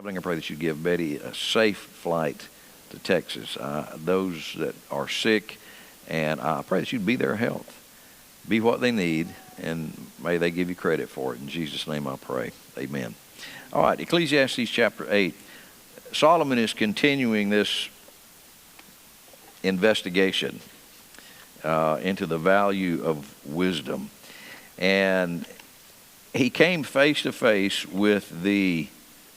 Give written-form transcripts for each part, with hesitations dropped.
traveling. I pray that you give Betty a safe flight to Texas. Those that are sick, and I pray that you'd be their health, be what they need, and may they give you credit for it. In Jesus' name I pray. Amen. All right, Ecclesiastes chapter 8. Solomon is continuing this investigation into the value of wisdom. And he came face to face with the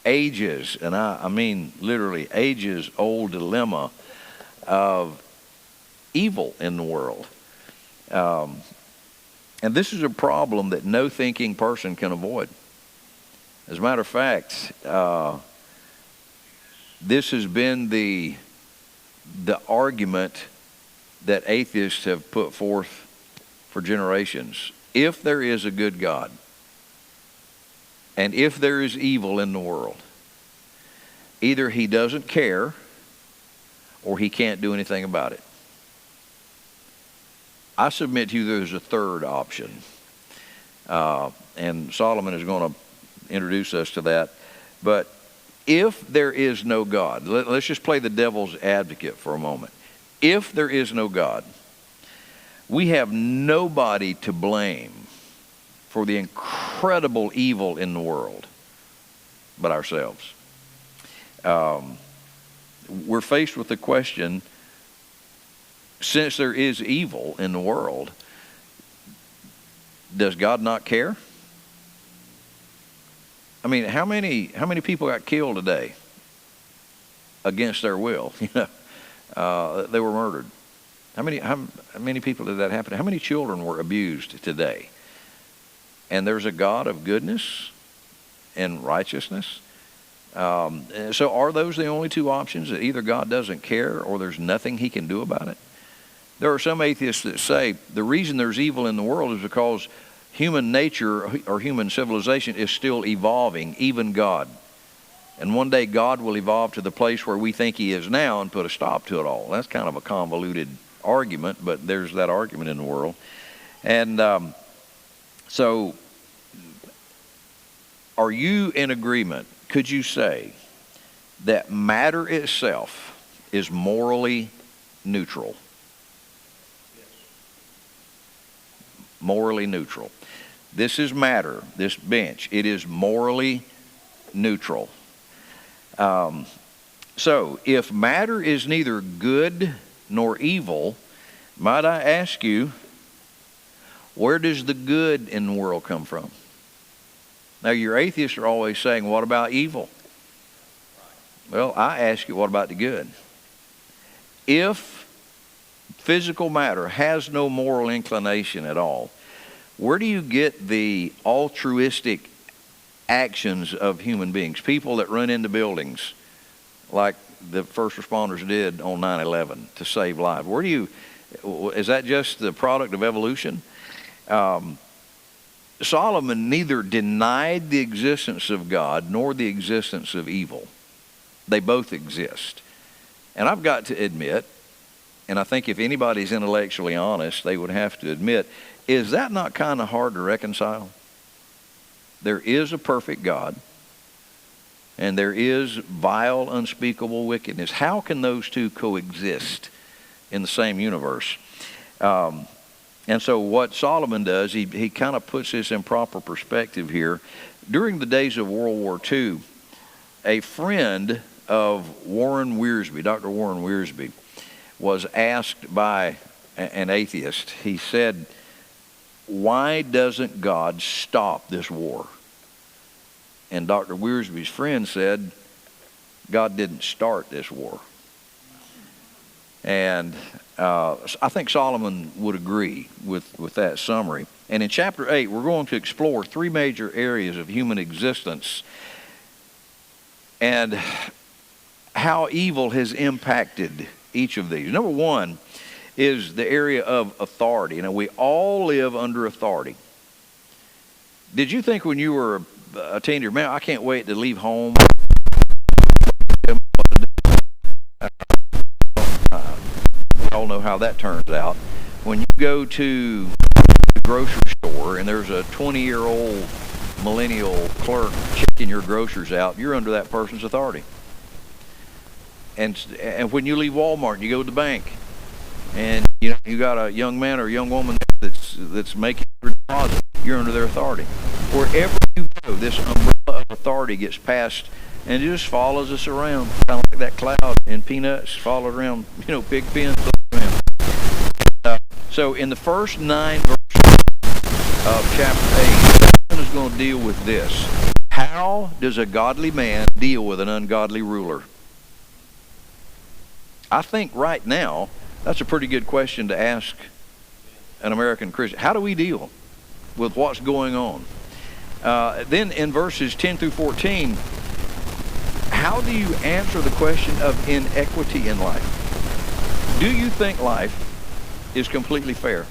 ages, and I mean literally ages old dilemma of evil in the world. And this is a problem that no thinking person can avoid. As a matter of fact, this has been the argument that atheists have put forth for generations. If there is a good God, and if there is evil in the world, either he doesn't care or he can't do anything about it. I submit to you there's a third option. And Solomon is going to introduce us to that. But if there is no God, let's just play the devil's advocate for a moment. If there is no God, we have nobody to blame for the incredible evil in the world but ourselves. We're faced with the question, since there is evil in the world, does God not care? I mean, how many people got killed today against their will? They were murdered. How many people did that happen to? How many children were abused today? And there's a God of goodness and righteousness. So are those the only two options? That either God doesn't care or there's nothing he can do about it? There are some atheists that say the reason there's evil in the world is because human nature or human civilization is still evolving, even God. And one day God will evolve to the place where we think he is now and put a stop to it all. That's kind of a convoluted argument, but there's that argument in the world. And so are you in agreement? Could you say that matter itself is morally neutral? Morally neutral. This is matter, this bench. It is morally neutral. So if matter is neither good nor evil, might I ask you, where does the good in the world come from? Now, your atheists are always saying, what about evil? Well, I ask you, what about the good? If physical matter has no moral inclination at all, where do you get the altruistic actions of human beings? People that run into buildings like the first responders did on 9/11 to save lives. Is that just the product of evolution? Solomon neither denied the existence of God nor the existence of evil. They both exist. And I've got to admit, and I think if anybody's intellectually honest, they would have to admit, is that not kind of hard to reconcile? There is a perfect God, and there is vile, unspeakable wickedness. How can those two coexist in the same universe? And so what Solomon does, he kind of puts this in proper perspective here. During the days of World War II, a friend of Warren Wiersbe, Dr. Warren Wiersbe, was asked by an atheist. He said, why doesn't God stop this war? And Dr. Wiersbe's friend said, God didn't start this war. And I think Solomon would agree with that summary. And in chapter 8, we're going to explore three major areas of human existence and how evil has impacted each of these. Number one is the area of authority. You know, we all live under authority. Did you think when you were a teenager, man, I can't wait to leave home? We all know how that turns out. When you go to the grocery store and there's a 20-year-old millennial clerk checking your groceries out, you're under that person's authority. And when you leave Walmart and you go to the bank, and you got a young man or a young woman that's making your deposit, you're under their authority. Wherever you go, this umbrella of authority gets passed, and it just follows us around, kind of like that cloud in Peanuts followed around, Pigpen. So in the first 9 verses of chapter 8, Solomon is going to deal with this. How does a godly man deal with an ungodly ruler? I think right now, that's a pretty good question to ask an American Christian. How do we deal with what's going on? Then in verses 10 through 14, how do you answer the question of inequity in life? Do you think life is completely fair?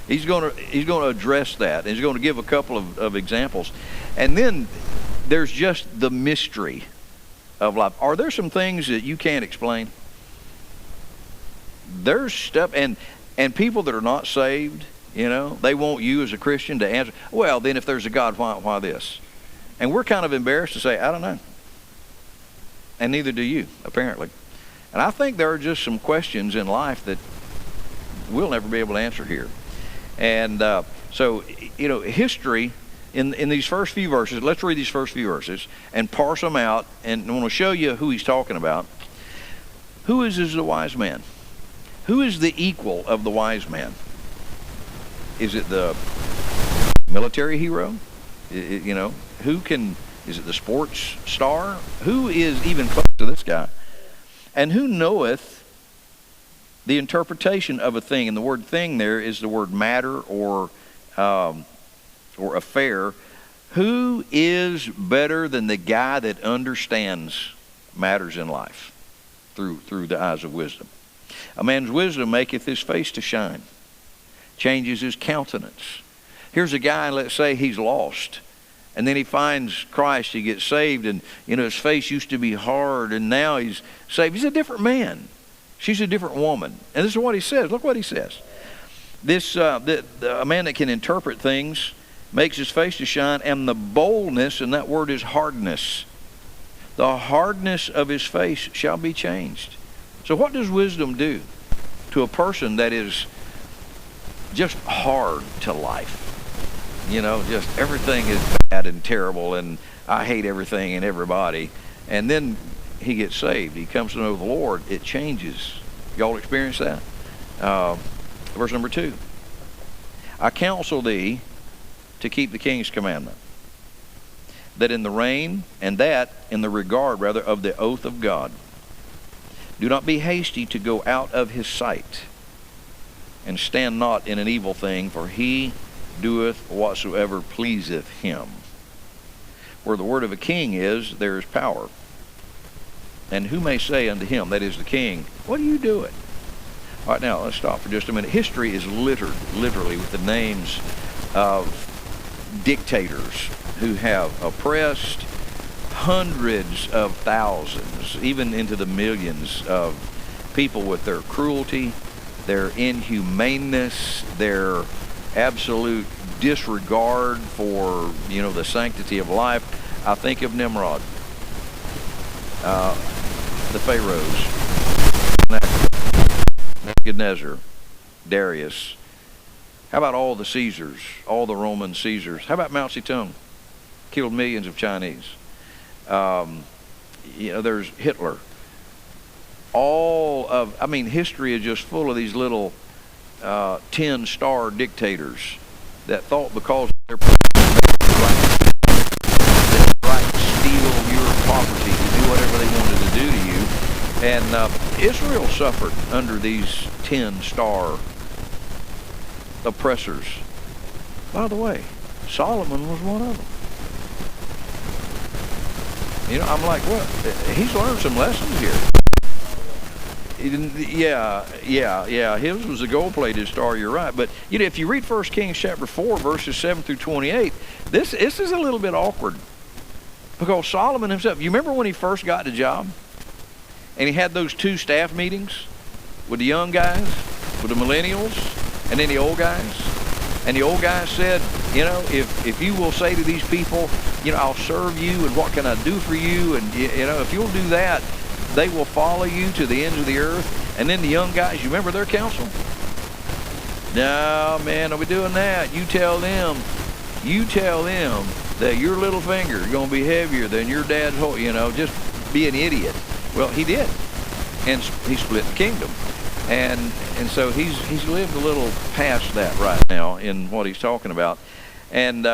He's going to address that, and he's going to give a couple of examples. And then there's just the mystery of life. Are there some things that you can't explain? There's stuff, and people that are not saved, they want you as a Christian to answer, well, then if there's a God, why this? And we're kind of embarrassed to say, I don't know. And neither do you, apparently. And I think there are just some questions in life that we'll never be able to answer here. And so, history, in these first few verses, let's read these first few verses and parse them out, and I want to show you who he's talking about. Who is the wise man? Who is the equal of the wise man? Is it the military hero? Is it the sports star? Who is even close to this guy? And who knoweth the interpretation of a thing? And the word thing there is the word matter or affair. Who is better than the guy that understands matters in life through the eyes of wisdom? A man's wisdom maketh his face to shine, changes his countenance. Here's a guy, let's say he's lost, and then he finds Christ, he gets saved, and his face used to be hard, and now he's saved. He's a different man. She's a different woman. And this is what he says. Look what he says. A man that can interpret things makes his face to shine, and the boldness, and that word is hardness, the hardness of his face shall be changed. So what does wisdom do to a person that is just hard to life? Just everything is bad and terrible, and I hate everything and everybody. And then he gets saved. He comes to know the Lord. It changes. Y'all experience that? Verse number 2. I counsel thee to keep the king's commandment, that in the reign, and that in the regard, rather, of the oath of God, do not be hasty to go out of his sight, and stand not in an evil thing, for he doeth whatsoever pleaseth him. Where the word of a king is, there is power. And who may say unto him, that is the king, what are you doing? All right, now let's stop for just a minute. History is littered, literally, with the names of dictators who have oppressed hundreds of thousands, even into the millions of people with their cruelty, their inhumaneness, their absolute disregard for, the sanctity of life. I think of Nimrod, the Pharaohs, Nebuchadnezzar, Darius. How about all the Caesars, all the Roman Caesars? How about Mao Zedong? Killed millions of Chinese. There's Hitler. History is just full of these little 10-star dictators that thought because they're right to steal your property, to do whatever they wanted to do to you. And Israel suffered under these 10-star oppressors. By the way, Solomon was one of them. I'm like, what? He's learned some lessons here. Yeah. His was a gold-plated star, you're right. But, if you read 1 Kings chapter 4, verses 7 through 28, this is a little bit awkward. Because Solomon himself, you remember when he first got the job? And he had those 2 staff meetings with the young guys, with the millennials, and then the old guys? And the old guy said, if you will say to these people, I'll serve you, and what can I do for you? And, if you'll do that, they will follow you to the ends of the earth. And then the young guys, you remember their counsel? No, man, don't be doing that. You tell them that your little finger is going to be heavier than your dad's whole, just be an idiot. Well, he did. And he split the kingdom. And so he's lived a little past that right now in what he's talking about. And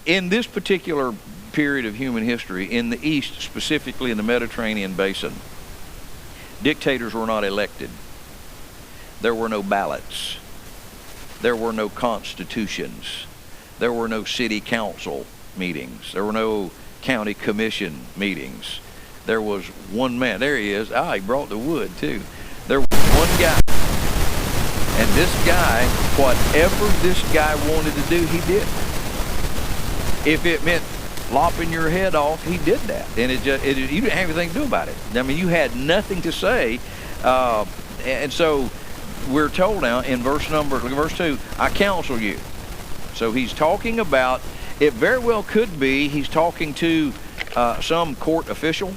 in this particular period of human history, in the East, specifically in the Mediterranean basin, dictators were not elected. There were no ballots. There were no constitutions. There were no city council meetings. There were no county commission meetings. There was one man. There he is. He brought the wood too. There was one guy. And this guy, whatever this guy wanted to do, he did. If it meant lopping your head off, he did that. And you didn't have anything to do about it. I mean, you had nothing to say. And so we're told now in verse 2, I counsel you. So he's talking about, it very well could be he's talking to some court official.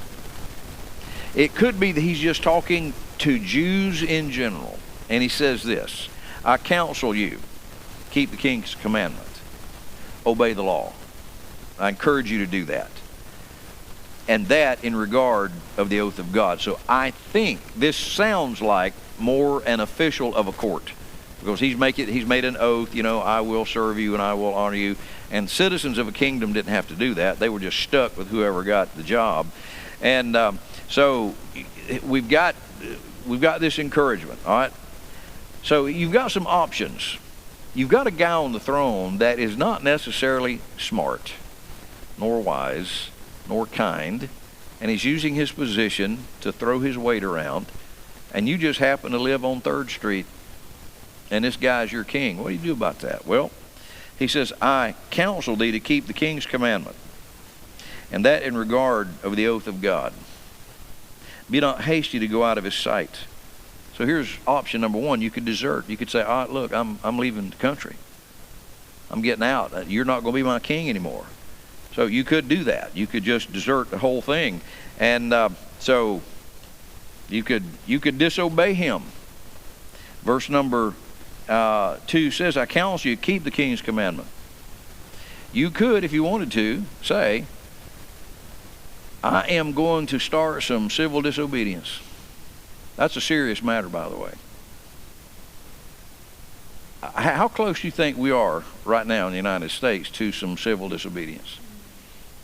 It could be that he's just talking to Jews in general. And he says this, I counsel you, keep the king's commandment, obey the law. I encourage you to do that. And that in regard of the oath of God. So I think this sounds like more an official of a court. Because he's made an oath, I will serve you and I will honor you. And citizens of a kingdom didn't have to do that. They were just stuck with whoever got the job. And so we've got this encouragement, all right? So you've got some options. You've got a guy on the throne that is not necessarily smart, nor wise, nor kind, and he's using his position to throw his weight around, and you just happen to live on 3rd Street, and this guy's your king. What do you do about that? Well, he says, I counsel thee to keep the king's commandment, and that in regard of the oath of God. Be not hasty to go out of his sight. So here's option number 1. You could desert. You could say, all right, look, I'm leaving the country. I'm getting out. You're not going to be my king anymore. So you could do that. You could just desert the whole thing. And so you could disobey him. Verse number 2 says, I counsel you, keep the king's commandment. You could, if you wanted to, say, I am going to start some civil disobedience. That's a serious matter, by the way. How close do you think we are right now in the United States to some civil disobedience?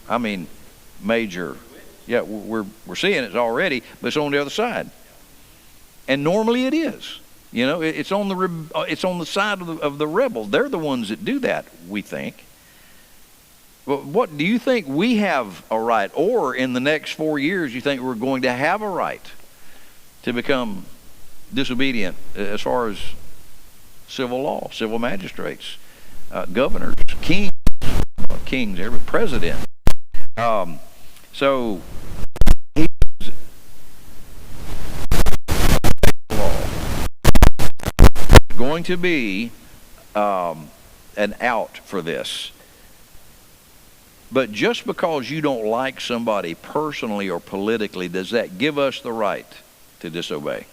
I mean, major. Yeah, we're seeing it already, but it's on the other side. And normally it is. It's on the side of the rebels. They're the ones that do that, we think. Well, what do you think we have a right, or in the next 4 years you think we're going to have a right to become disobedient as far as civil law, civil magistrates, governors, kings, every president. So he's going to be an out for this. But just because you don't like somebody personally or politically, does that give us the right to disobey?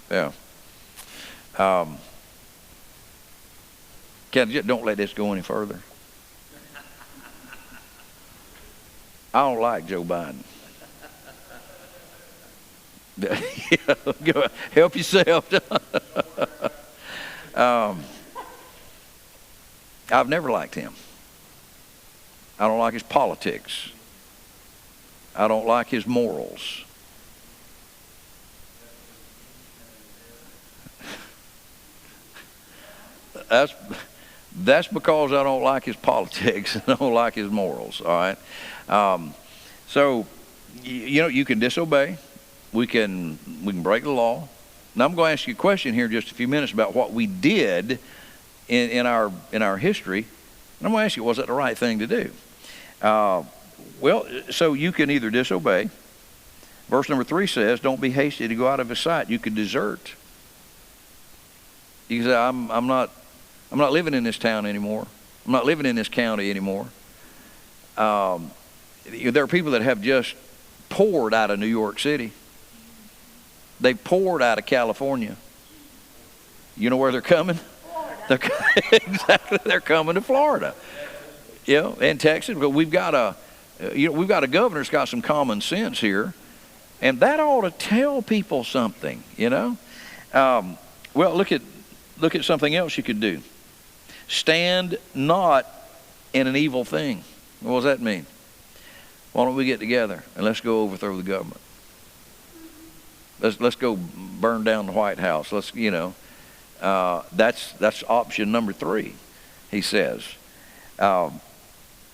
Yeah. Don't let this go any further. I don't like Joe Biden. Go help yourself. I've never liked him. I don't like his politics. I don't like his morals. That's because I don't like his politics and I don't like his morals. All right. So you can disobey. We can break the law. Now I'm going to ask you a question here in just a few minutes about what we did in our history. And I'm going to ask you, was that the right thing to do? Well, so you can either disobey. Verse number 3 says, don't be hasty to go out of his sight. You could desert. You say, I'm not living in this town anymore. I'm not living in this county anymore. There are people that have just poured out of New York City. They poured out of California. You know where they're coming? Exactly, they're coming to Florida. And Texas. But we've got a governor that's got some common sense here, and that ought to tell people something. Well, look at something else you could do. Stand not in an evil thing. What does that mean? Why don't we get together and let's go overthrow the government? Let's go burn down the White House. That's option number 3, he says. So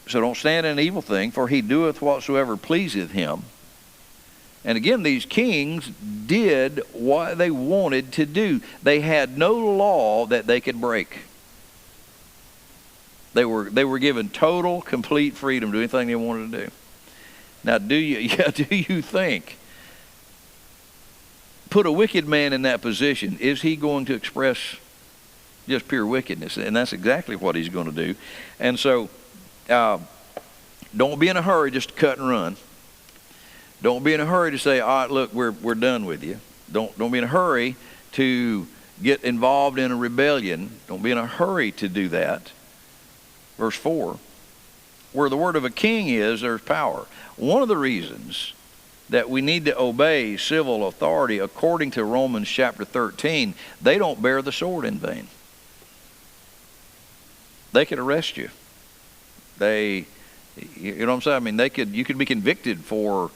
don't stand in an evil thing, for he doeth whatsoever pleaseth him. And again, these kings did what they wanted to do. They had no law that they could break. They were given total, complete freedom to do anything they wanted to do. Now, do you think, put a wicked man in that position, is he going to express just pure wickedness? And that's exactly what he's going to do. And so, don't be in a hurry just to cut and run. Don't be in a hurry to say, all right, look, we're done with you. Don't be in a hurry to get involved in a rebellion. Don't be in a hurry to do that. Verse 4, where the word of a king is, there's power. One of the reasons that we need to obey civil authority, according to Romans chapter 13, they don't bear the sword in vain. They could arrest you. You know what I'm saying? I mean, you could be convicted for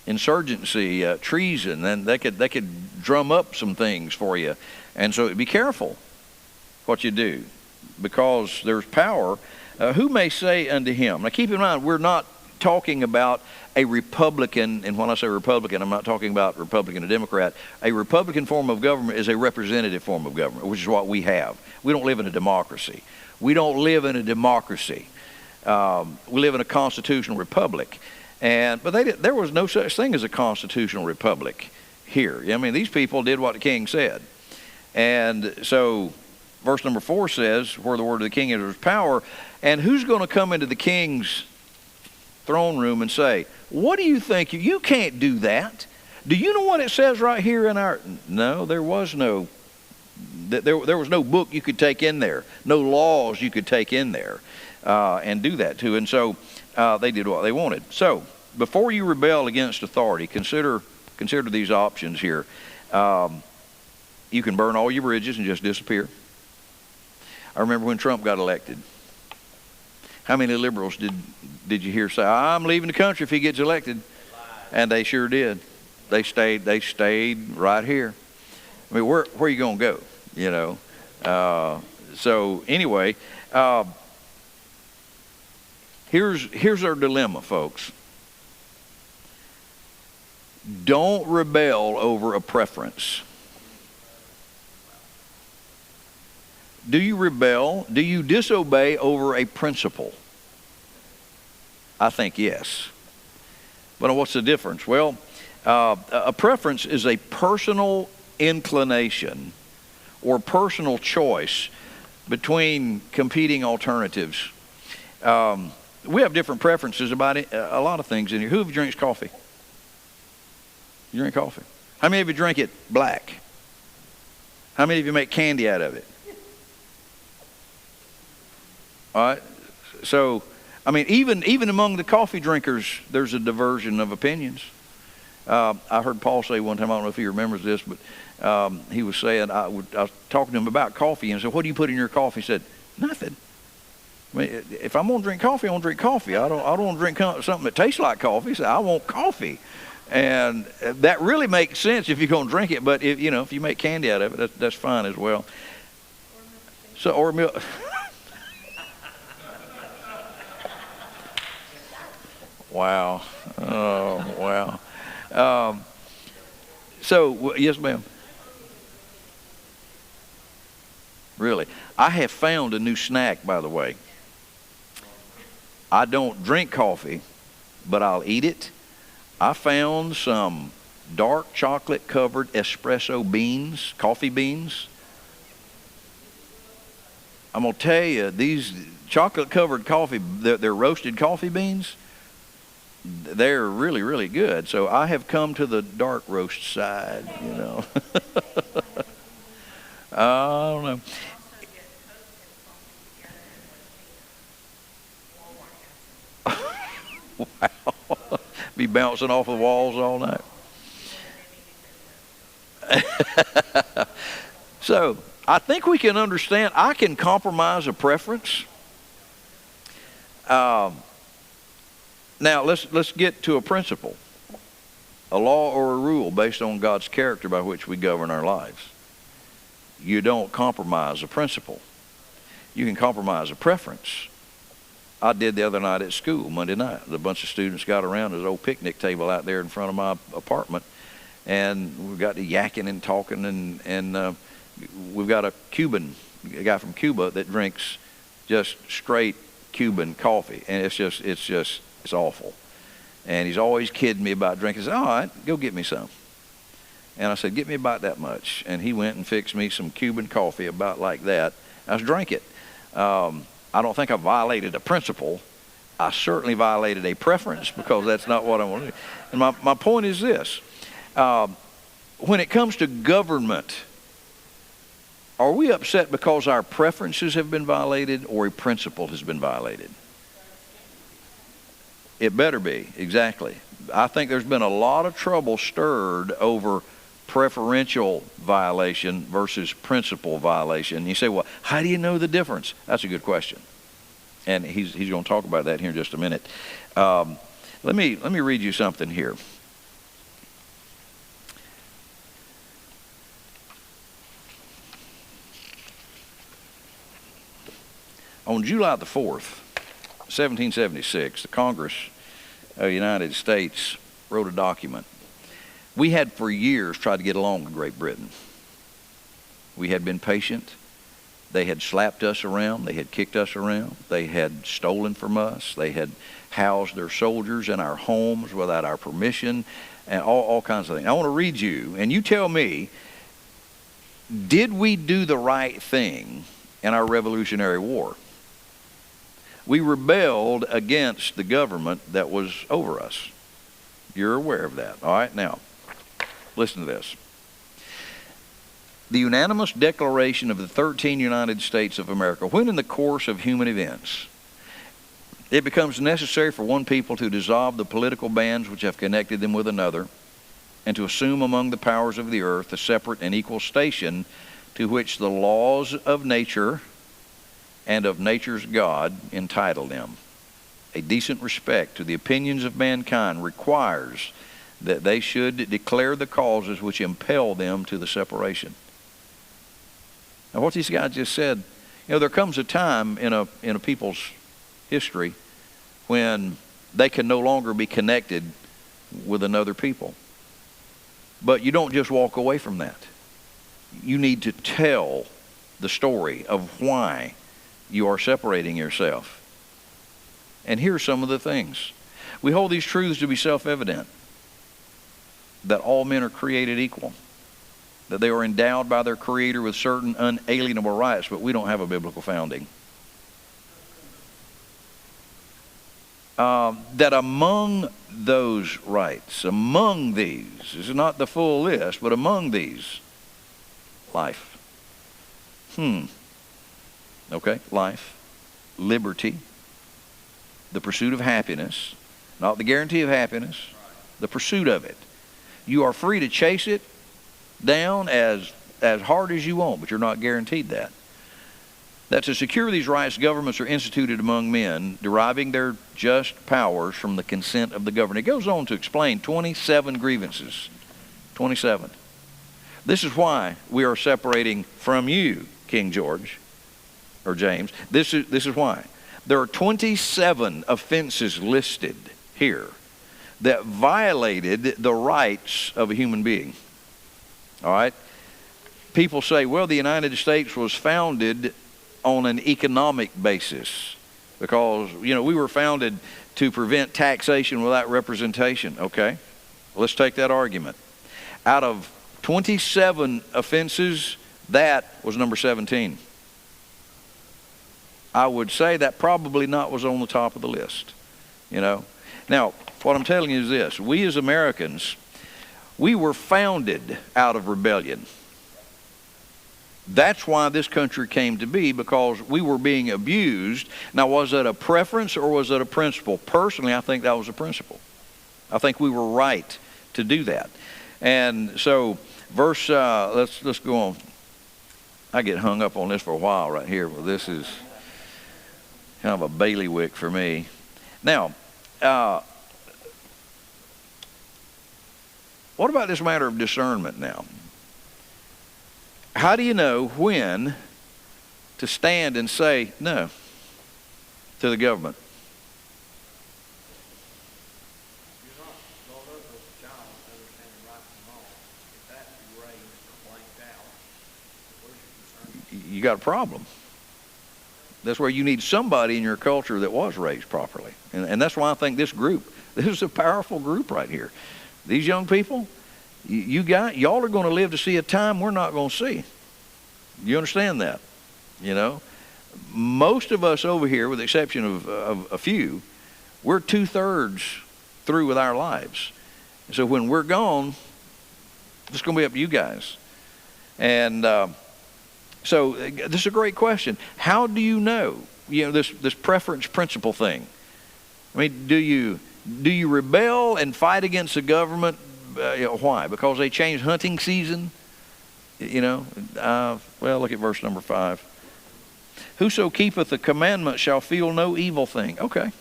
insurgency, treason, and they could drum up some things for you. And so be careful what you do, because there's power. Who may say unto him? Now keep in mind, we're not talking about a Republican, and when I say Republican, I'm not talking about Republican or Democrat. A Republican form of government is a representative form of government, which is what we have. We don't live in a democracy. We don't live in a democracy. We live in a constitutional republic. But there was no such thing as a constitutional republic here. I mean, these people did what the king said. And so verse number 4 says, where the word of the king is, there's power. And who's going to come into the king's throne room and say, what do you think? You can't do that. Do you know what it says right here in our... No, there was no book you could take in there. No laws you could take in there and do that to. And so they did what they wanted. So before you rebel against authority, consider these options here. You can burn all your bridges and just disappear. I remember when Trump got elected. How many liberals did you hear say, I'm leaving the country if he gets elected? And they sure did. They stayed right here. I mean, where are you going to go? So anyway, here's our dilemma, folks. Don't rebel over a preference. Do you rebel? Do you disobey over a principle? I think yes. But what's the difference? Well, a preference is a personal inclination or personal choice between competing alternatives. We have different preferences about a lot of things in here. Who of you drinks coffee? You drink coffee? How many of you drink it black? How many of you make candy out of it? All right. So, I mean, even among the coffee drinkers, there's a diversion of opinions. I heard Paul say one time, I don't know if he remembers this, but he was saying, I was talking to him about coffee, and I said, what do you put in your coffee? He said, nothing. I mean, if I'm going to drink coffee, I want to drink coffee. I don't want to drink something that tastes like coffee. He said, I want coffee. And that really makes sense if you're going to drink it, but if you make candy out of it, that's fine as well. Or milk. Wow. Oh, wow. Yes, ma'am. Really. I have found a new snack, by the way. I don't drink coffee, but I'll eat it. I found some dark chocolate covered espresso beans, coffee beans. I'm going to tell you, these chocolate covered coffee, they're roasted coffee beans. They're really, really good. So I have come to the dark roast side, you know. I don't know. Wow. Be bouncing off the walls all night. So I think we can understand. I can compromise a preference. Now let's get to a principle, a law or a rule based on God's character by which we govern our lives. You don't compromise a principle. You can compromise a preference. I did the other night at school, Monday night. A bunch of students got around this old picnic table out there in front of my apartment, and we got to yakking and talking, and we've got a guy from Cuba that drinks just straight Cuban coffee, and it's awful. And he's always kidding me about drinking. He said, all right, go get me some. And I said, get me about that much. And he went and fixed me some Cuban coffee about like that. I drank it. I don't think I violated a principle. I certainly violated a preference because that's not what I want to do. And my point is this. When it comes to government, are we upset because our preferences have been violated or a principle has been violated? It better be, exactly. I think there's been a lot of trouble stirred over preferential violation versus principle violation. You say, well, how do you know the difference? That's a good question. And he's going to talk about that here in just a minute. Let me read you something here. On July the 4th, 1776, the Congress of the United States wrote a document. We had for years tried to get along with Great Britain. We had been patient. They had slapped us around. They had kicked us around. They had stolen from us. They had housed their soldiers in our homes without our permission, and all kinds of things. I want to read you, and you tell me, did we do the right thing in our Revolutionary War? We rebelled against the government that was over us. You're aware of that. All right, now, listen to this. The unanimous declaration of the 13 United States of America, when in the course of human events, it becomes necessary for one people to dissolve the political bands which have connected them with another, and to assume among the powers of the earth a separate and equal station to which the laws of nature and of nature's God entitle them. A decent respect to the opinions of mankind requires that they should declare the causes which impel them to the separation. Now, what these guys just said, there comes a time in a people's history when they can no longer be connected with another people. But you don't just walk away from that. You need to tell the story of why you are separating yourself. And here are some of the things. We hold these truths to be self-evident. That all men are created equal. That they are endowed by their Creator with certain unalienable rights, but we don't have a biblical founding. That among those rights, among these, this is not the full list, but among these, life. Okay, life, liberty, the pursuit of happiness, not the guarantee of happiness, the pursuit of it. You are free to chase it down as hard as you want, but you're not guaranteed that. That to secure these rights, governments are instituted among men, deriving their just powers from the consent of the governed. It goes on to explain 27 grievances. 27. This is why we are separating from you, King George, or James. This is why. There are 27 offenses listed here that violated the rights of a human being. All right? People say, well, the United States was founded on an economic basis because, we were founded to prevent taxation without representation. Okay? Let's take that argument. Out of 27 offenses, that was number 17. I would say that probably not was on the top of the list, you know. Now, what I'm telling you is this. We as Americans, we were founded out of rebellion. That's why this country came to be, because we were being abused. Now, was that a preference or was it a principle? Personally, I think that was a principle. I think we were right to do that. And so, let's go on. I get hung up on this for a while right here. Well, this is kind of a bailiwick for me. Now, what about this matter of discernment now? How do you know when to stand and say no to the government? You're not brought up as a child understanding right from wrong. If that's erased or blanked out, where's your concern? You got a problem. That's where you need somebody in your culture that was raised properly. And that's why I think this is a powerful group right here. These young people, y'all are going to live to see a time we're not going to see. You understand that? You know? Most of us over here, with the exception of a few, we're 2/3 through with our lives. So when we're gone, it's going to be up to you guys. And so this is a great question. How do you know? You know, this preference principle thing. I mean, do you rebel and fight against the government? Why? Because they changed hunting season? You know, well, look at verse number 5. Whoso keepeth the commandment shall feel no evil thing. Okay,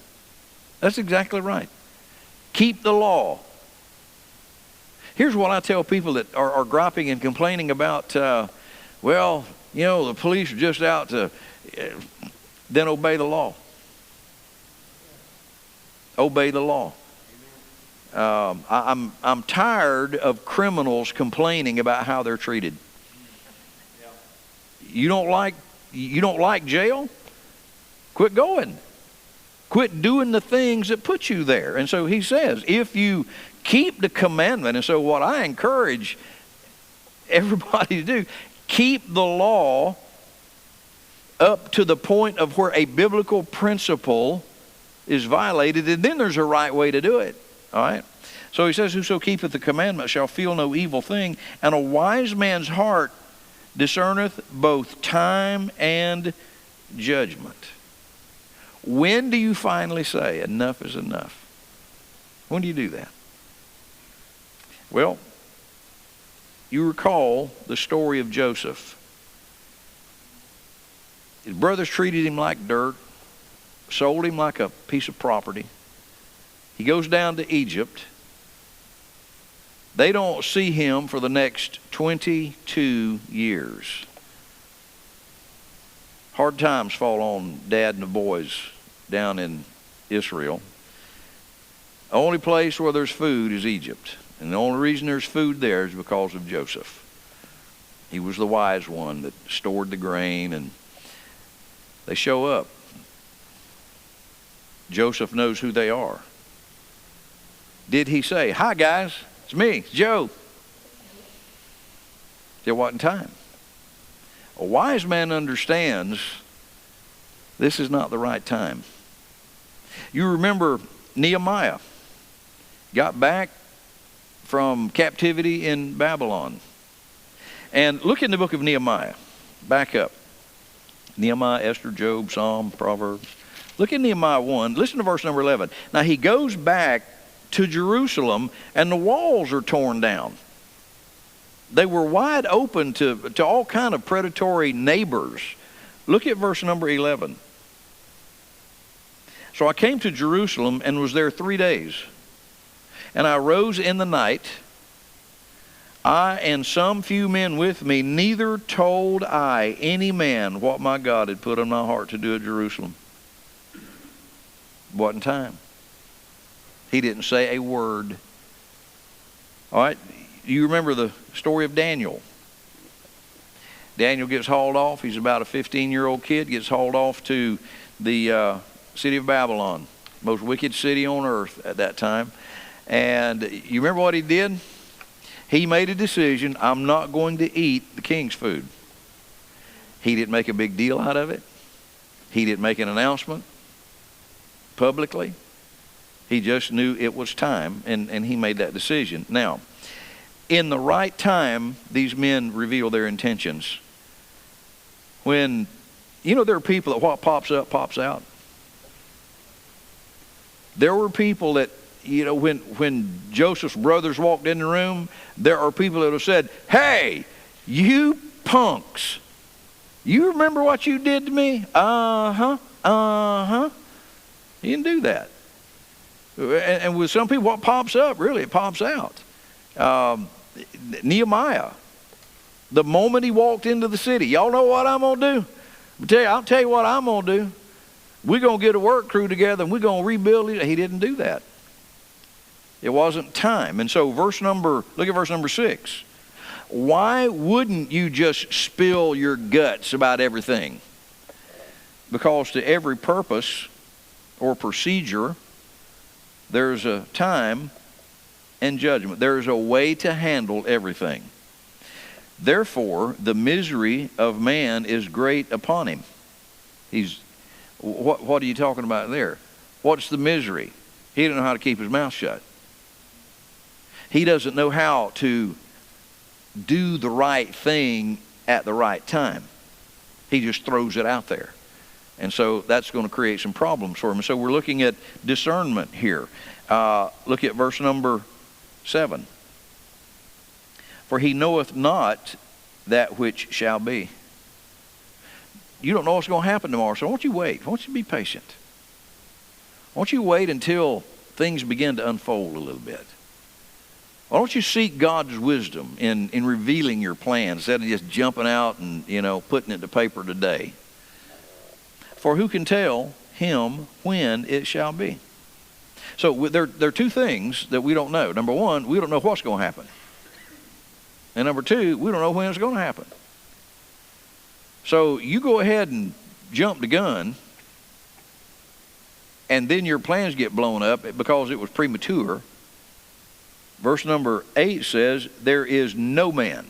that's exactly right. Keep the law. Here's what I tell people that are griping and complaining about, well, you know, the police are just out to, then obey the law. Obey the law. I'm tired of criminals complaining about how they're treated. You don't like jail? Quit going. Quit doing the things that put you there. And so he says, if you keep the commandment, and so what I encourage everybody to do, keep the law up to the point of where a biblical principle is violated, and then there's a right way to do it. All right? So he says, whoso keepeth the commandment shall feel no evil thing, and a wise man's heart discerneth both time and judgment. When do you finally say enough is enough? When do you do that? Well, you recall the story of Joseph. His brothers treated him like dirt, sold him like a piece of property. He goes down to Egypt. They don't see him for the next 22 years. Hard times fall on Dad and the boys down in Israel. The only place where there's food is Egypt. And the only reason there's food there is because of Joseph. He was the wise one that stored the grain, and they show up. Joseph knows who they are. Did he say, "Hi guys, it's me, it's Joe"? There wasn't time. A wise man understands this is not the right time. You remember Nehemiah got back from captivity in Babylon. And look in the book of Nehemiah. Back up. Nehemiah, Esther, Job, Psalm, Proverbs. Look at Nehemiah 1. Listen to verse number 11. Now he goes back to Jerusalem and the walls are torn down. They were wide open to all kind of predatory neighbors. Look at verse number 11. So I came to Jerusalem and was there 3 days. And I rose in the night, I and some few men with me, neither told I any man what my God had put on my heart to do at Jerusalem. Wasn't time. He didn't say a word. All right, you remember the story of Daniel. Daniel gets hauled off. He's about a 15-year-old kid, gets hauled off to the city of Babylon, most wicked city on earth at that time. And you remember what he did? He made a decision, I'm not going to eat the king's food. He didn't make a big deal out of it. He didn't make an announcement publicly. He just knew it was time, and he made that decision. Now, in the right time, these men reveal their intentions. When, there are people that what pops up, pops out. There were people that, when Joseph's brothers walked in the room, there are people that have said, hey, you punks, you remember what you did to me? He didn't do that. And with some people, what pops up, really, it pops out. Nehemiah, the moment he walked into the city, y'all know what I'm going to do? I'll tell you what I'm going to do. We're going to get a work crew together and we're going to rebuild it. He didn't do that. It wasn't time. And so look at verse number 6. Why wouldn't you just spill your guts about everything? Because to every purpose or procedure, there's a time and judgment. There's a way to handle everything. Therefore, the misery of man is great upon him. What are you talking about there? What's the misery? He didn't know how to keep his mouth shut. He doesn't know how to do the right thing at the right time. He just throws it out there. And so that's going to create some problems for him. So we're looking at discernment here. Look at verse number 7. For he knoweth not that which shall be. You don't know what's going to happen tomorrow, so why don't you wait? Why don't you be patient? Why don't you wait until things begin to unfold a little bit? Why don't you seek God's wisdom in revealing your plans instead of just jumping out and, putting it to paper today? For who can tell him when it shall be? So there are two things that we don't know. Number one, we don't know what's going to happen. And number two, we don't know when it's going to happen. So you go ahead and jump the gun, and then your plans get blown up because it was premature. Verse number 8 says, there is no man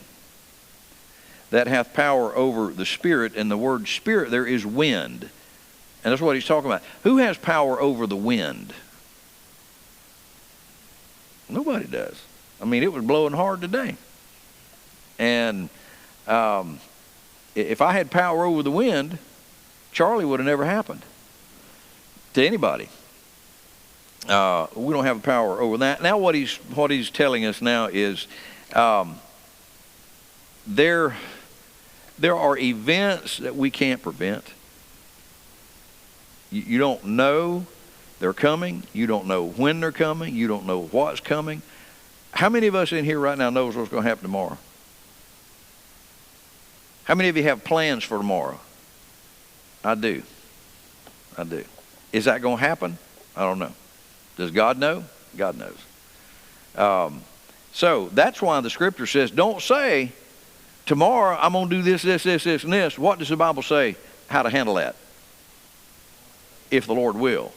that hath power over the spirit, and the word spirit there is wind. And that's what he's talking about. Who has power over the wind? Nobody does. I mean, it was blowing hard today. And if I had power over the wind, Charlie would have never happened to anybody. We don't have power over that. Now what he's telling us now is there are events that we can't prevent. You don't know they're coming. You don't know when they're coming. You don't know what's coming. How many of us in here right now knows what's going to happen tomorrow? How many of you have plans for tomorrow? I do. Is that going to happen? I don't know. Does God know? God knows. So that's why the scripture says, don't say, tomorrow I'm going to do this, this, this, this, and this. What does the Bible say how to handle that? If the Lord will.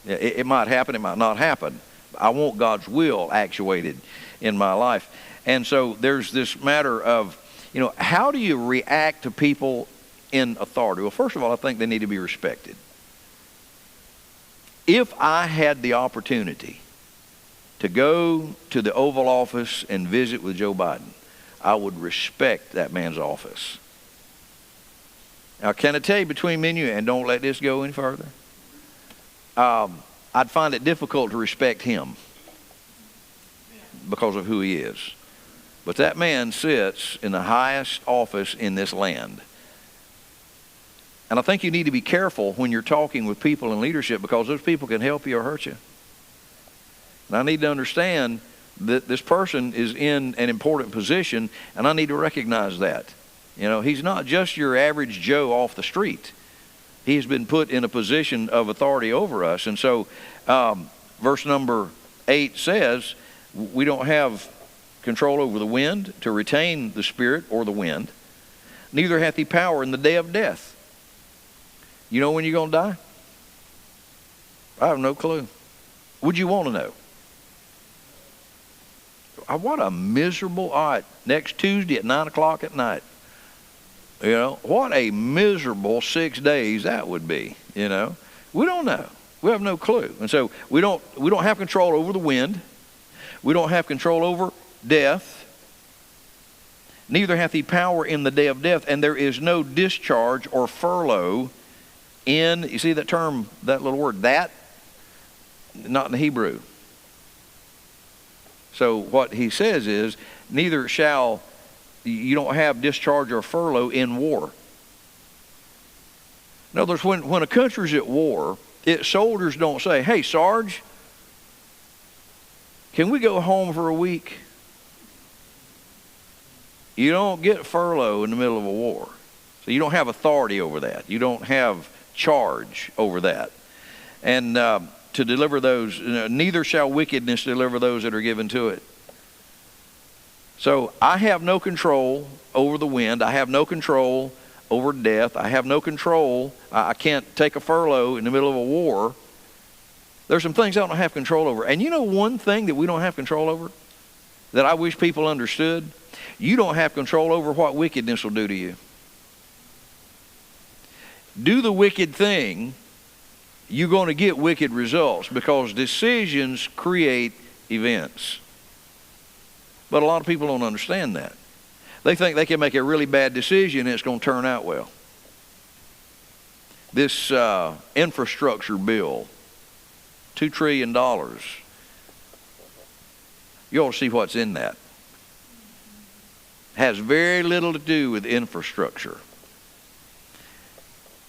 It might happen, it might not happen. I want God's will actuated in my life. And so there's this matter of, how do you react to people in authority? Well, first of all, I think they need to be respected. If I had the opportunity to go to the Oval Office and visit with Joe Biden, I would respect that man's office. Now, can I tell you between me and you, and don't let this go any further, I'd find it difficult to respect him because of who he is. But that man sits in the highest office in this land. And I think you need to be careful when you're talking with people in leadership, because those people can help you or hurt you. And I need to understand that this person is in an important position, and I need to recognize that. He's not just your average Joe off the street. He's been put in a position of authority over us. And so verse number 8 says we don't have control over the wind to retain the spirit or the wind. Neither hath he power in the day of death. You know when you're going to die? I have no clue. Would you want to know? what a miserable, all right, next Tuesday at 9 o'clock at night. You know, what a miserable 6 days that would be, you know. We don't know. We have no clue. And so we don't have control over the wind. We don't have control over death. Neither hath he power in the day of death, and there is no discharge or furlough in, you see that term, that little word, that? Not in the Hebrew. So what he says is, neither shall, you don't have discharge or furlough in war. In other words, when a country's at war, its soldiers don't say, hey, Sarge, can we go home for a week? You don't get furlough in the middle of a war. So you don't have authority over that. You don't have charge over that. And to deliver those, neither shall wickedness deliver those that are given to it. So I have no control over the wind. I have no control over death. I have no control. I can't take a furlough in the middle of a war. There's some things I don't have control over. And you know one thing that we don't have control over that I wish people understood? You don't have control over what wickedness will do to you. Do the wicked thing, you're going to get wicked results because decisions create events. But a lot of people don't understand that. They think they can make a really bad decision and it's going to turn out well. This infrastructure bill, $2 trillion. You ought to see what's in that. Has very little to do with infrastructure.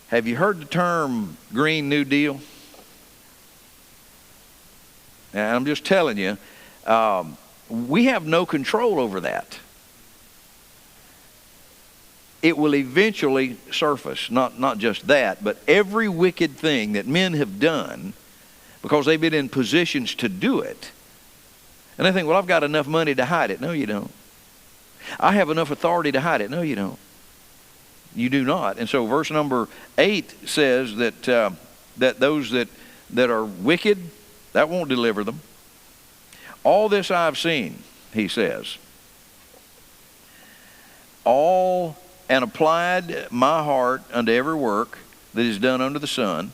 Have you heard the term Green New Deal? And I'm just telling you, we have no control over that. It will eventually surface, not just that, but every wicked thing that men have done because they've been in positions to do it. And they think, well, I've got enough money to hide it. No, you don't. I have enough authority to hide it. No, you don't. You do not. And so verse number 8 says that that those that are wicked, that won't deliver them. All this I've seen, he says. All and applied my heart unto every work that is done under the sun.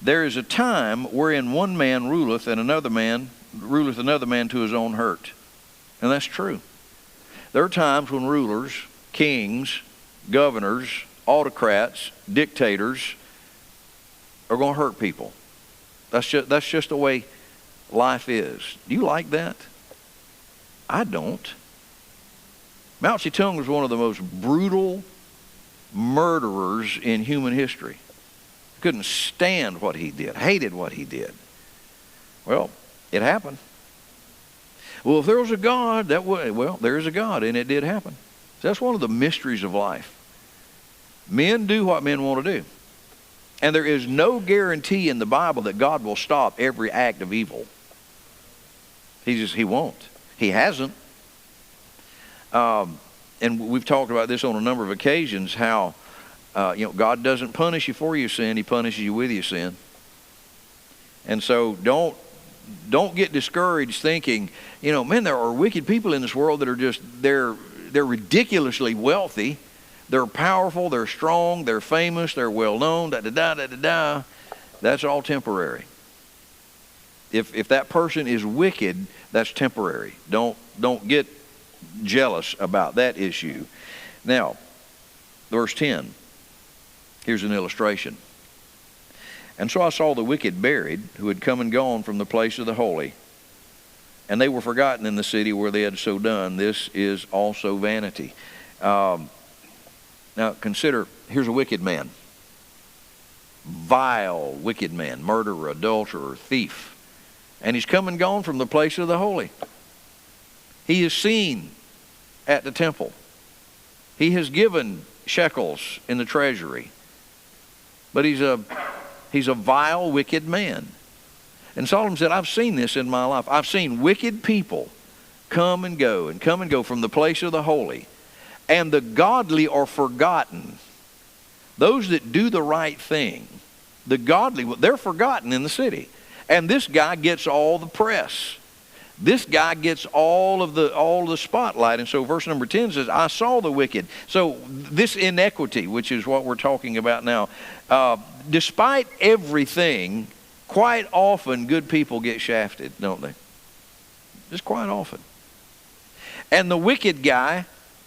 There is a time wherein one man ruleth another man to his own hurt. And that's true. There are times when rulers, kings, governors, autocrats, dictators are going to hurt people. That's just the way life is. Do you like that? I don't. Mao Zedong was one of the most brutal murderers in human history. Couldn't stand what he did, hated what he did. Well, it happened. Well, if there was a God, there is a God, and it did happen. So that's one of the mysteries of life. Men do what men want to do. And there is no guarantee in the Bible that God will stop every act of evil. He won't. He hasn't. And we've talked about this on a number of occasions, how God doesn't punish you for your sin, he punishes you with your sin. And so don't get discouraged thinking, man, there are wicked people in this world that are just, they're ridiculously wealthy. They're powerful, they're strong, they're famous, they're well known, da-da-da. That's all temporary. If that person is wicked, that's temporary. Don't get jealous about that issue. Now, verse 10. Here's an illustration. And so I saw the wicked buried, who had come and gone from the place of the holy, and they were forgotten in the city where they had so done. This is also vanity. Now consider, here's a wicked man. Vile wicked man, murderer, adulterer, thief. And he's come and gone from the place of the holy. He is seen at the temple. He has given shekels in the treasury. But he's a vile, wicked man. And Solomon said, I've seen this in my life. I've seen wicked people come and go from the place of the holy. And the godly are forgotten. Those that do the right thing, the godly, they're forgotten in the city. And this guy gets all the press. This guy gets all of the spotlight. And so verse number 10 says, I saw the wicked. So this inequity, which is what we're talking about now, despite everything, quite often good people get shafted, don't they? Just quite often. And the wicked guy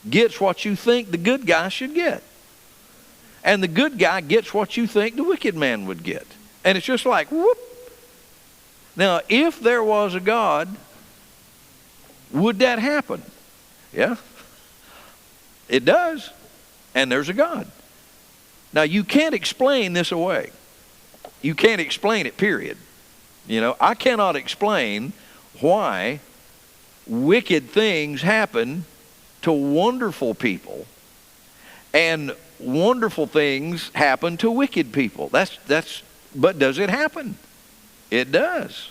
gets what you think the good guy should get. And the good guy gets what you think the wicked man would get. And it's just like, whoop. Now, if there was a God, would that happen? Yeah. It does. And there's a God. Now, you can't explain this away. You can't explain it, period. You know, I cannot explain why wicked things happen to wonderful people and wonderful things happen to wicked people. But does it happen? It does.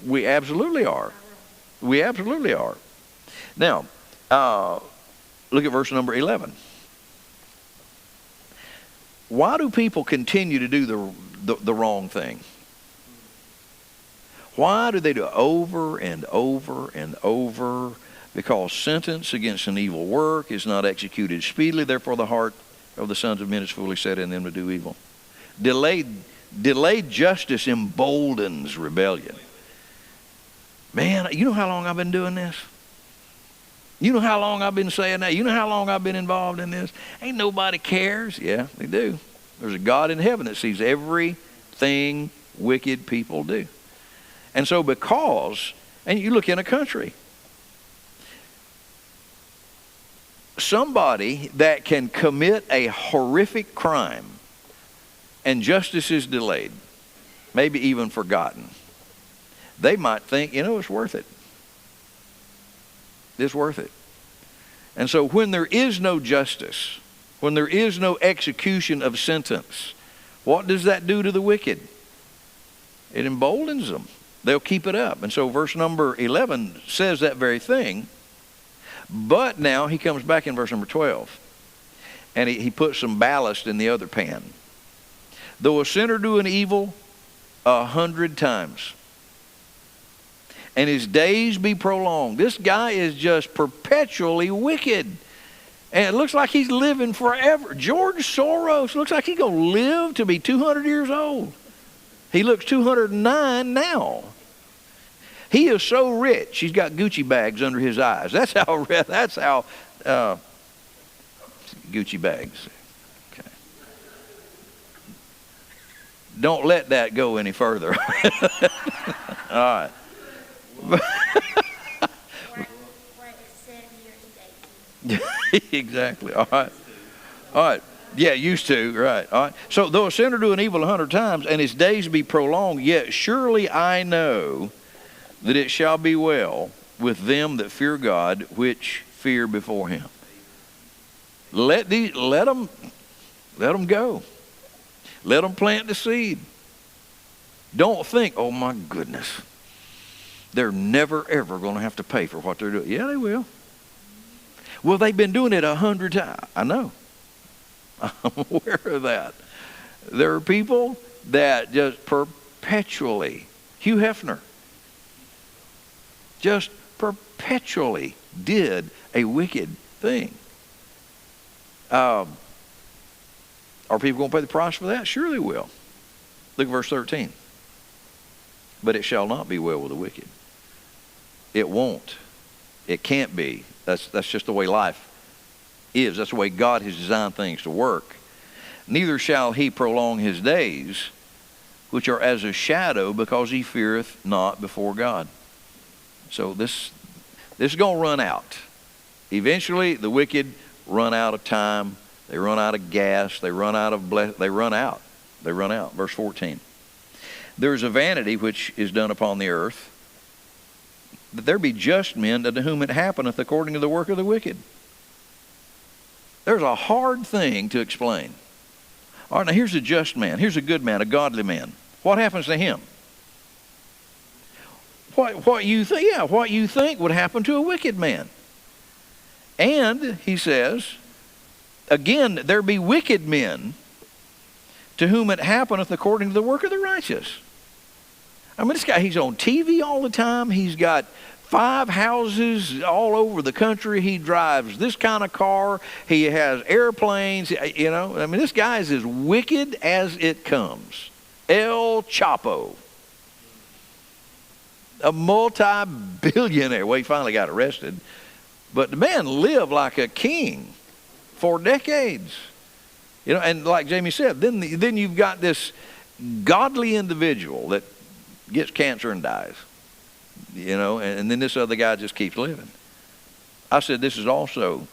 We absolutely are. We absolutely are. Now, look at verse number 11. Why do people continue to do the wrong thing? Why do they do it over and over and over? Because sentence against an evil work is not executed speedily, therefore the heart of the sons of men is fully set in them to do evil. Delayed justice emboldens rebellion. Man, you know how long I've been doing this? You know how long I've been saying that? You know how long I've been involved in this? Ain't nobody cares. Yeah, they do. There's a God in heaven that sees everything wicked people do. And so and you look in a country, somebody that can commit a horrific crime and justice is delayed, maybe even forgotten, they might think, it's worth it. It's worth it. And so when there is no justice, when there is no execution of sentence, what does that do to the wicked? It emboldens them. They'll keep it up. And so verse number 11 says that very thing. But now he comes back in verse number 12. And he puts some ballast in the other pan. Though a sinner do an evil 100 times, and his days be prolonged. This guy is just perpetually wicked. And it looks like he's living forever. George Soros looks like he's going to live to be 200 years old. He looks 209 now. He is so rich, he's got Gucci bags under his eyes. That's how Gucci bags. Okay. Don't let that go any further. All right. Exactly. All right. Yeah, used to. Right. All right. So though a sinner do an evil 100 times and his days be prolonged, yet surely I know that it shall be well with them that fear God, which fear before him. Let them go. Let them plant the seed. Don't think, oh my goodness, they're never ever going to have to pay for what they're doing. Yeah, they will. Well, they've been doing it 100 times. I know. I'm aware of that. There are people that just perpetually, Hugh Hefner, just perpetually did a wicked thing. Are people going to pay the price for that? Sure they will. Look at verse 13. But it shall not be well with the wicked. It won't. It can't be. That's just the way life is. That's the way God has designed things to work. Neither shall he prolong his days, which are as a shadow, because he feareth not before God. So this is going to run out. Eventually, the wicked run out of time. They run out of gas. They run out. They run out. Verse 14. There is a vanity which is done upon the earth, that there be just men unto whom it happeneth according to the work of the wicked. There's a hard thing to explain. All right, now here's a just man. Here's a good man, a godly man. What happens to him? What you think would happen to a wicked man. And he says, again, there be wicked men to whom it happeneth according to the work of the righteous. I mean, this guy, he's on TV all the time. He's got 5 houses all over the country. He drives this kind of car. He has airplanes. You know, I mean, this guy is as wicked as it comes. El Chapo. A multi-billionaire. Well, he finally got arrested. But the man lived like a king for decades. You know, and like Jamie said, then you've got this godly individual that gets cancer and dies. You know, and then this other guy just keeps living. I said this is also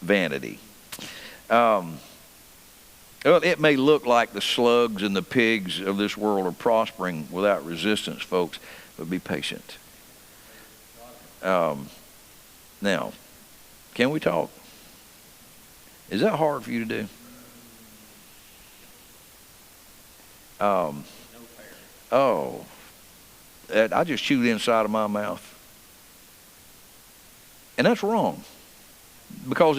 vanity. Well, it may look like the slugs and the pigs of this world are prospering without resistance, folks, but be patient. Now, can we talk? Is that hard for you to do? I just chewed the inside of my mouth. And that's wrong. Because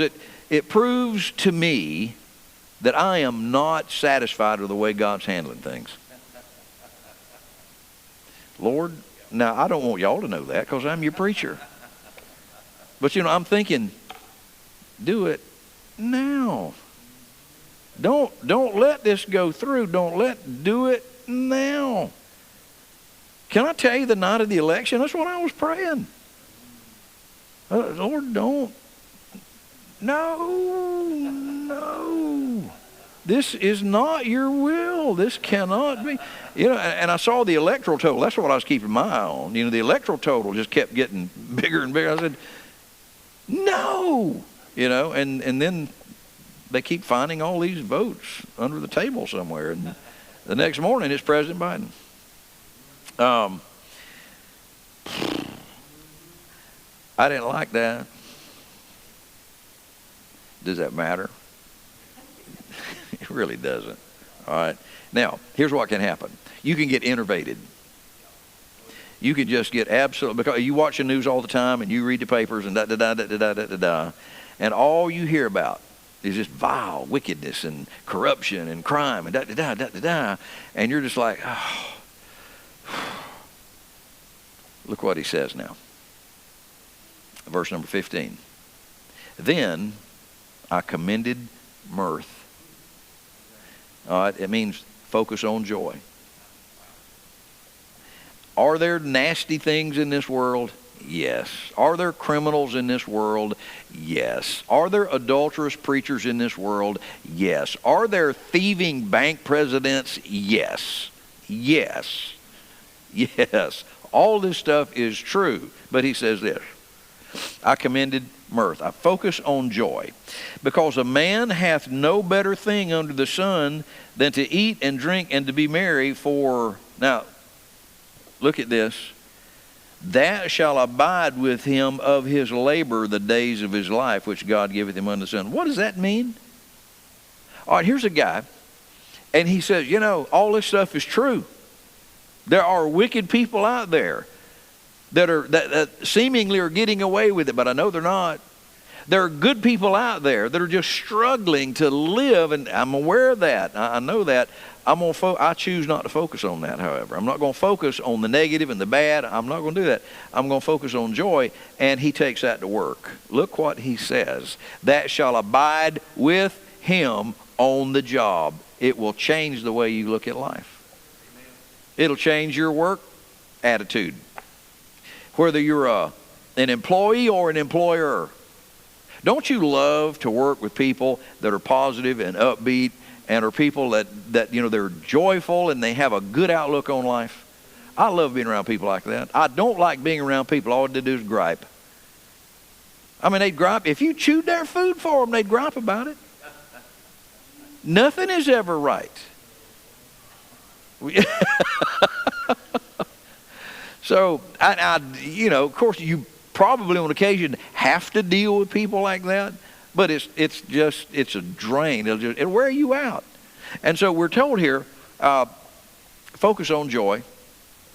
it proves to me that I am not satisfied with the way God's handling things. Lord, now I don't want y'all to know that because I'm your preacher. But you know, I'm thinking, do it now. Don't let this go through. Do it now. Can I tell you the night of the election? That's what I was praying. Lord, don't. No. This is not your will. This cannot be. You know, and I saw the electoral total. That's what I was keeping my eye on. You know, the electoral total just kept getting bigger and bigger. I said, no. You know, and then they keep finding all these votes under the table somewhere. And the next morning, it's President Biden. I didn't like that. Does that matter? It really doesn't. All right. Now, here's what can happen. You can get innervated. You can just get absolutely, because you watch the news all the time and you read the papers and da-da-da-da-da-da-da-da, and all you hear about is just vile wickedness and corruption and crime and da-da-da-da-da-da, and you're just like, oh. Look what he says now. Verse number 15. Then I commended mirth. All right, it means focus on joy. Are there nasty things in this world? Yes. Are there criminals in this world? Yes. Are there adulterous preachers in this world? Yes. Are there thieving bank presidents? Yes. Yes. Yes. All this stuff is true. But he says this. I commended mirth. I focus on joy. Because a man hath no better thing under the sun than to eat and drink and to be merry for... Now, look at this. That shall abide with him of his labor the days of his life, which God giveth him under the sun. What does that mean? All right, here's a guy, and he says, you know, all this stuff is true. There are wicked people out there that seemingly are getting away with it, but I know they're not. There are good people out there that are just struggling to live, and I'm aware of that. I know that. I choose not to focus on that, however. I'm not going to focus on the negative and the bad. I'm not going to do that. I'm going to focus on joy, and he takes that to work. Look what he says. That shall abide with him on the job. It will change the way you look at life. It'll change your work attitude. Whether you're an employee or an employer. Don't you love to work with people that are positive and upbeat and are people that you know, they're joyful and they have a good outlook on life? I love being around people like that. I don't like being around people all they do is gripe. I mean, they'd gripe. If you chewed their food for them, they'd gripe about it. Nothing is ever right. So, you know, of course, you probably on occasion have to deal with people like that, but it's a drain. It'll wear you out. And so we're told here, focus on joy.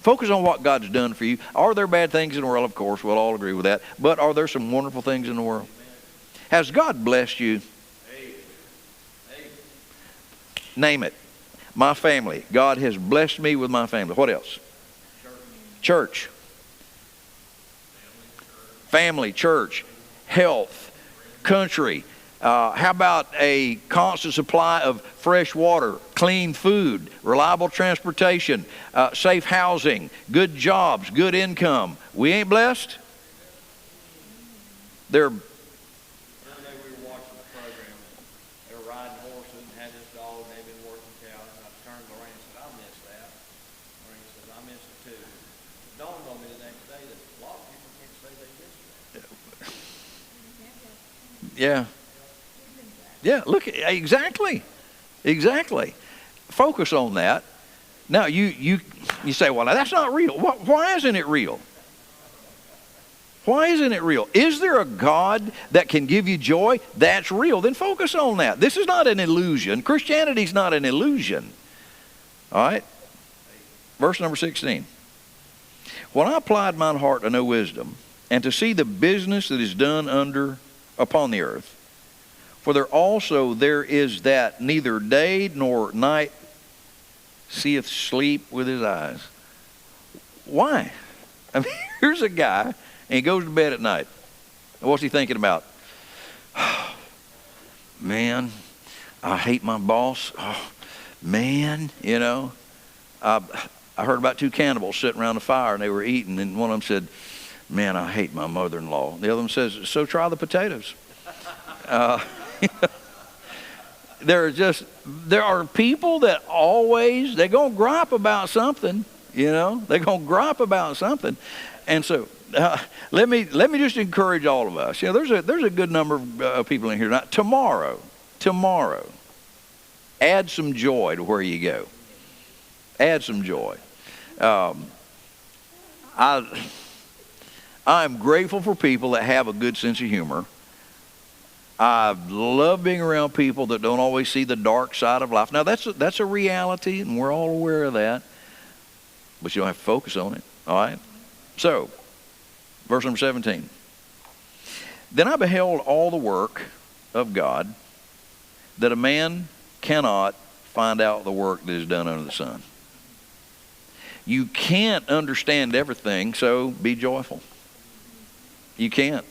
Focus on what God's done for you. Are there bad things in the world? Of course, we'll all agree with that. But are there some wonderful things in the world? Has God blessed you? Name it. My family. God has blessed me with my family. What else? Church. Family, church, health, country. How about a constant supply of fresh water, clean food, reliable transportation, safe housing, good jobs, good income? We ain't blessed? They're The other day we were watching the program. They were riding horses and had this dog, and they'd been working cows. And I turned to Lorraine and said, I miss that. Lorraine says, I miss it too. It dawned on me the next day that a lot of people can't say they miss that. Yeah. Yeah, look, exactly. Focus on that. Now, you say, well, now, that's not real. Why isn't it real? Why isn't it real? Is there a God that can give you joy? That's real. Then focus on that. This is not an illusion. Christianity's not an illusion. All right? Verse number 16. When I applied mine heart to know wisdom, and to see the business that is done upon the earth, for there is that neither day nor night seeth sleep with his eyes. Why? I mean, here's a guy, and he goes to bed at night. And what's he thinking about? Oh, man, I hate my boss. Oh, man, you know. I heard about two cannibals sitting around the fire, and they were eating, and one of them said, man, I hate my mother-in-law. The other one says, so try the potatoes. There are people that always, they're going to gripe about something, you know. They're going to gripe about something. And so let me just encourage all of us. You know, there's a good number of people in here. Now, tomorrow, add some joy to where you go. Add some joy. I'm grateful for people that have a good sense of humor. I love being around people that don't always see the dark side of life. Now, that's a reality, and we're all aware of that. But you don't have to focus on it, all right? So, verse number 17. Then I beheld all the work of God, that a man cannot find out the work that is done under the sun. You can't understand everything, so be joyful. You can't.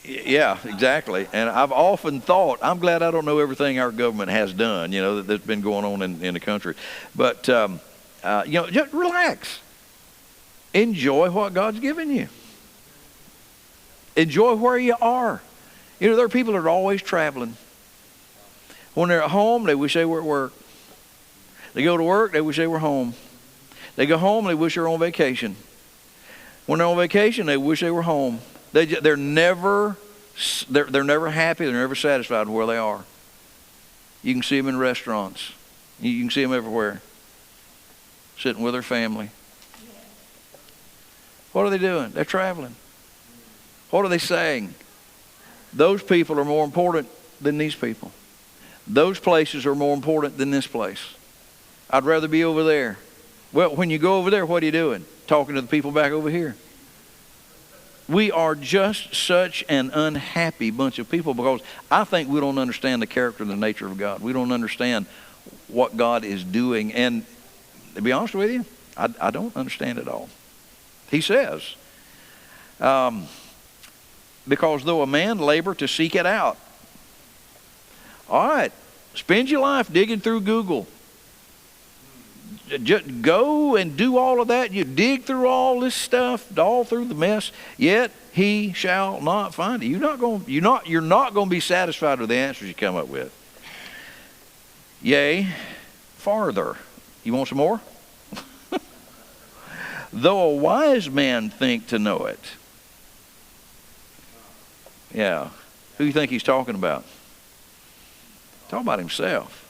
Yeah, exactly. And I've often thought, I'm glad I don't know everything our government has done, you know, that's been going on in the country. But, you know, just relax. Enjoy what God's given you. Enjoy where you are. You know, there are people that are always traveling. When they're at home, they wish they were at work. They go to work, they wish they were home. They go home, they wish they were on vacation. When they're on vacation, they wish they were home. They're never happy. They're never satisfied with where they are. You can see them in restaurants. You can see them everywhere, sitting with their family. What are they doing? They're traveling. What are they saying? Those people are more important than these people. Those places are more important than this place. I'd rather be over there. Well, when you go over there, what are you doing? Talking to the people back over here. We are just such an unhappy bunch of people because I think we don't understand the character and the nature of God. We don't understand what God is doing. And to be honest with you, I don't understand it all. He says, because though a man labor to seek it out. All right, spend your life digging through Google. Just go and do all of that. You dig through all this stuff, all through the mess. Yet he shall not find it. You're not going to be satisfied with the answers you come up with. Yea, farther. You want some more? Though a wise man think to know it. Yeah. Who do you think he's talking about? Talking about himself.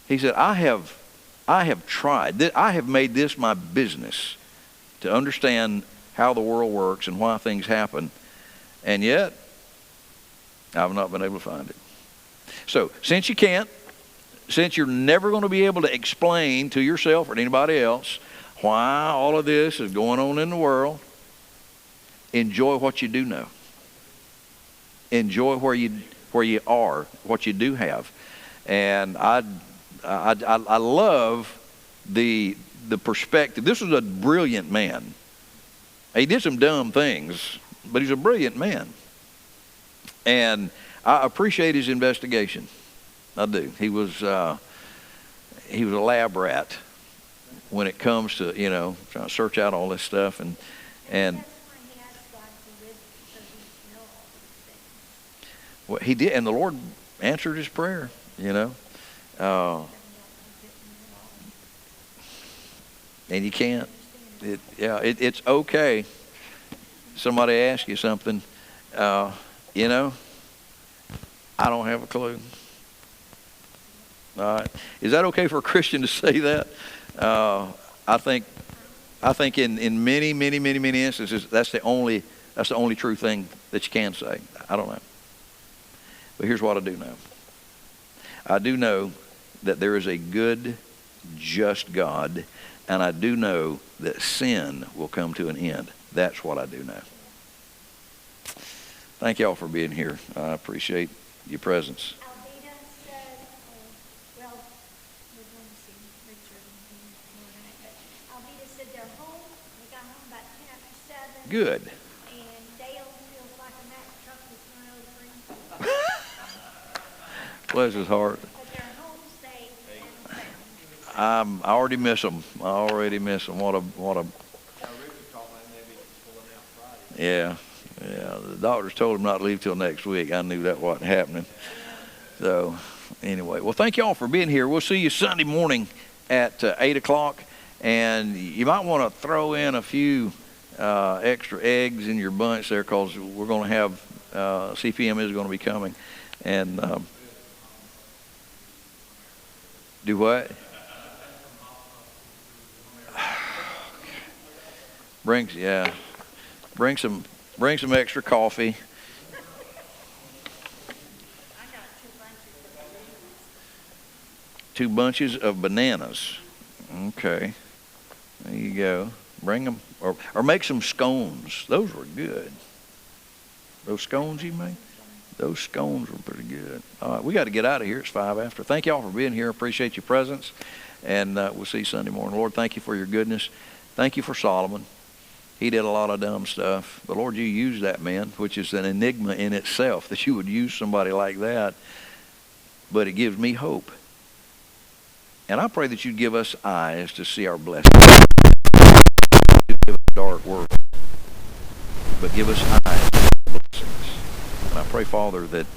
He said, I have tried. I have made this my business to understand how the world works and why things happen. And yet, I've not been able to find it. So, since you can't, since you're never going to be able to explain to yourself or to anybody else why all of this is going on in the world, enjoy what you do know. Enjoy where you are, what you do have. And I love the perspective. This was a brilliant man. He did some dumb things, but he's a brilliant man. And I appreciate his investigation. I do. He was a lab rat when it comes to, trying to search out all this stuff. And well, he did, and the Lord answered his prayer, and you can't. It's okay. Somebody asks you something, I don't have a clue. All right. Is that okay for a Christian to say that? I think in many instances that's the only true thing that you can say. I don't know. But here's what I do know. I do know that there is a good, just God, and I do know that sin will come to an end. That's what I do know. Thank y'all for being here. I appreciate your presence. Alveda said, we're going to see Richard tomorrow night, but Alveda said they're home. They got home about 10 after 7. Good. And Dale feels like a Mack truck with no green. Bless his heart. But they're home safe and sound. I already miss them. What a. Now, Richard talked about maybe pulling out Friday. Yeah. The doctors told him not to leave till next week. I knew that wasn't happening. So, anyway. Well, thank y'all for being here. We'll see you Sunday morning at 8 o'clock. And you might want to throw in a few extra eggs in your bunch there, because we're going to have, CPM is going to be coming. And do what? Bring some extra coffee. I got 2 bunches of bananas. Okay. There you go. Bring them, or make some scones. Those were good. Those scones you made? Those scones were pretty good. All right, we got to get out of here. It's 5 after. Thank y'all for being here. Appreciate your presence. And we'll see you Sunday morning. Lord, thank you for your goodness. Thank you for Solomon. He did a lot of dumb stuff. But Lord, you used that man, which is an enigma in itself, that you would use somebody like that. But it gives me hope. And I pray that you'd give us eyes to see our blessings. Give us a dark world. But give us eyes to see our blessings. And I pray, Father, that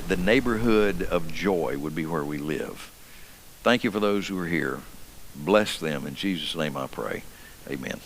the neighborhood of joy would be where we live. Thank you for those who are here. Bless them. In Jesus' name I pray. Amen.